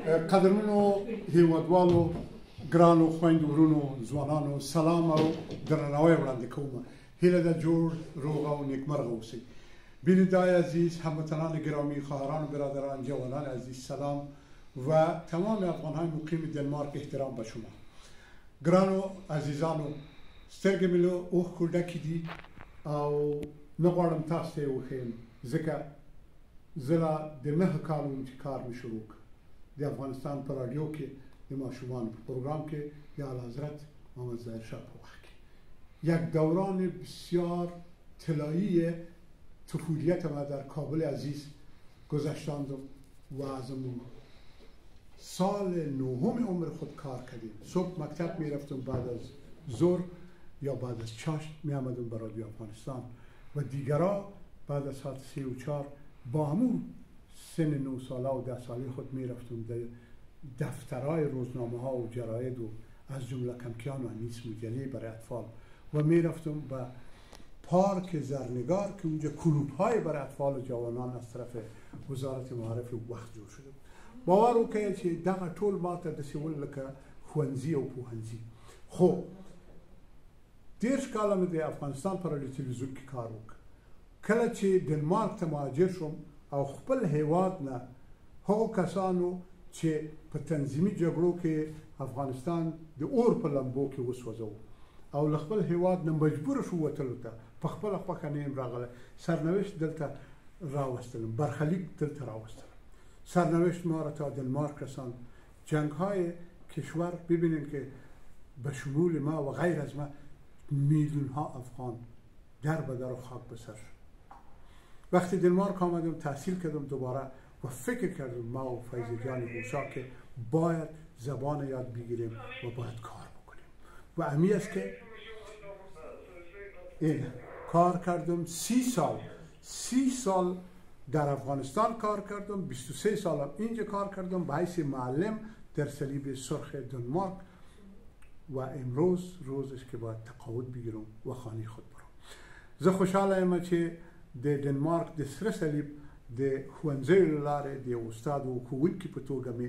قدرمنو هیوادوالو ګرانو خویندو ورونو ځوانانو سلام او درناوی وړاندې کوم. هیله ده جوړ روغ او نیکمرغه اوسئ. بیننده‌های عزیز، هموطنان گرامی، خواهران برادران، جوانان عزیز سلام و تمام افغان‌های مقیم دنمارک احترام به شما. ګرانو عزیزانو، سترګې مې له اوښکو ډکې دي او نه غواړم تاسو ته یې وښیم، ځکه زه لا د 9 کالو وم چې کار مې شروع کړ د افغانستان په راډیو کې د ماشومانو په پروګرام کې د اعلیحضرت محمد ظاهر شاه په وخت کې. یک دوران بسیار طلایی طفولیت ما در کابل عزیز گذشتاندم و از سال 9 عمر خود کار کردیم. صبح مکتب می رفتم، بعد از ظهر یا بعد از چاشت می آمدم به رادیو افغانستان و دیگرها بعد از ساعت 3 و 4 با همون سن 9 ساله و 10 ساله خود می رفتم در دفترهای روزنامه ها و جراید و از جمله کمکیان و انیس مجله برای اطفال و می رفتم به پارک زرنگار که اونجا کلوب های برای اطفال و جوانان از طرف وزارت معارف وقت جور شده. باور وکړئ چې دغه ټول ماته داسې ول لکه ښوونځي او پوهنځي. خو 10 کاله مې د افغانستان په راډیو تلویزیون کې کار وکړ. کله چې دنمارک ته مهاجر شوم او خپل هیواد نه هغو کسانو چې په تنظیمي جګړو کې افغانستان د اور په لمبو کې وسوځو او له خپل هیواد نه مجبور شو وتلو ته په خپله خوښه نه یم راغلی. سرنوشت دلته راوستلم، برخلیک دلته راوستلم. سرنوشت ما را تا دنمارک رساند. جنگ های کشور ببینیم که به شمول ما و غیر از ما میلیون ها افغان در به در و خاک به سر شد. وقتی دنمارک آمدم تحصیل کردم دوباره و فکر کردم ما و فیض جان موسی که باید زبان یاد بگیریم و باید کار بکنیم و امی است که کار کردم. 30 سال در افغانستان کار کردم، 23 سالم اینجا کار کردم به حیث معلم در صلیب سرخ دنمارک و امروز روزش که باید تقاعد بگیرم و خانه خود برم. زه خوشحاله یم چې د دنمارک د سره صلیب د ښوونځیو له لارې د استاد او ښوونکي په توګه مې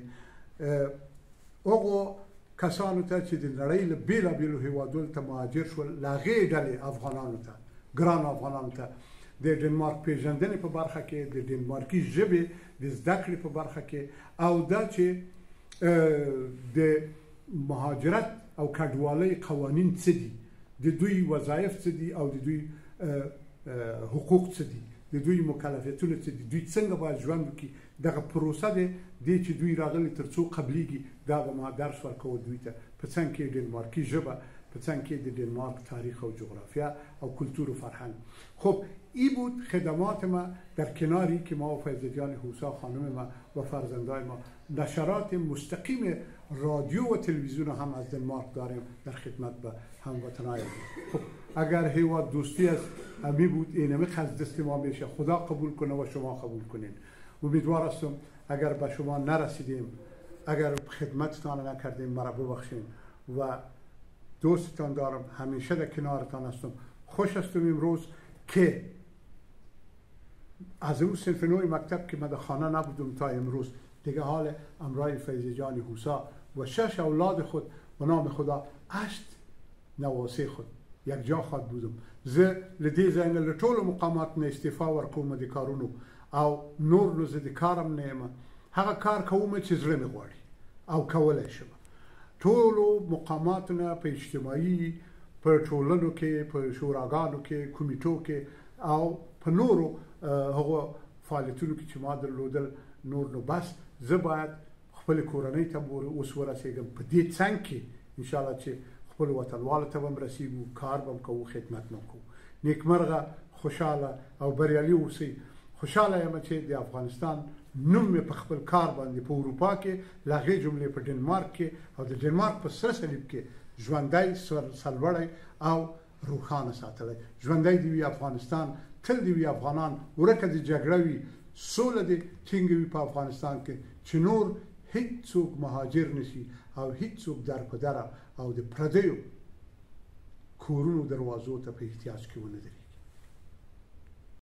هغو کسانو ته چې د نړۍ له بېلابېلو هېوادونو ته مهاجر شول، له هغې ډلې افغانانو ته، ګرانو افغانانو ته د دنمارک پیژندنې په برخه کې، د دنمارکي ژبې د زده کړې په برخه کې او دا چې د مهاجرت او کډوالۍ قوانین څه دي، د دوی وظایف څه دي او د دوی حقوق څه دي، د دوی مکلفیتونه څه دي، دوی څنګه باید ژوند وکړي. دغه پروسه دی چې دوی راغلي تر څو قبلیږي، دا به ما درس ورکول دوی ته په څنګ کې دنمارکي ژبه، په څنګ کې د دنمارک تاریخ و جغرافیا و کلتور و فرهنگ. خب این بود خدمات ما در کناری که ما و فیض جان حوسا خانم ما و فرزندای ما نشرات مستقیم رادیو و تلویزیون هم از دنمارک داریم در خدمت به هموطنای. خب اگر هیواد دوستی از امی بود اینمی از دست ما میشه، خدا قبول کنه و شما قبول کنین. امیدوار هستم اگر به شما نرسیدیم، اگر خدمتتان نکردیم مرا ببخشین و دوستتان دارم، همیشه در کنارتان هستم. خوش هستم امروز که از اون صنف نوع مکتب که من در خانه نبودم تا امروز دیگه حال امرای فیض جان حوسا و 6 اولاد خود به نام خدا 8 نواسه خود یک جا خود بودم. زه لدی زین لطول مقامات نه استعفا ورکوم د کارونو او نور نو زه د کارم نه یم، هغه کار کوم چې زړه مې غواړي او کولی شم. ټولو مقاماتونه په اجتماعي، په ټولنو کې، په شوراګانو کې، کمیټو کې او په نورو هغو فعالیتونو کې چې ما درلودل نور نو بس زه باید خپل کورنۍ ته اوس ورسېږم. په دې څنګ کې انشاءالله چې خپل وطنوالو ته به هم رسېږو، کار به هم کوو، خدمت به هم کوو. نیکمرغه، خوشحاله او بریالي اوسئ. خوشحاله یم چې د افغانستان نوم مې په خپل کار باندې په اروپا کې، له هغې جملې په ډنمارک کې او د ډنمارک په سره صلیب کې ژوندی، سرلوړی او روښانه ساتلی. ژوندی دې وي افغانستان، تل دې وي افغانان، ورکه دې جګړه وي، سوله دې ټینګه وي په افغانستان کې چې نور هیڅ څوک مهاجر نشي او هیڅ څوک در په دره او د پردیو کورونو دروازو ته په احتیاج کې ونه درېږي.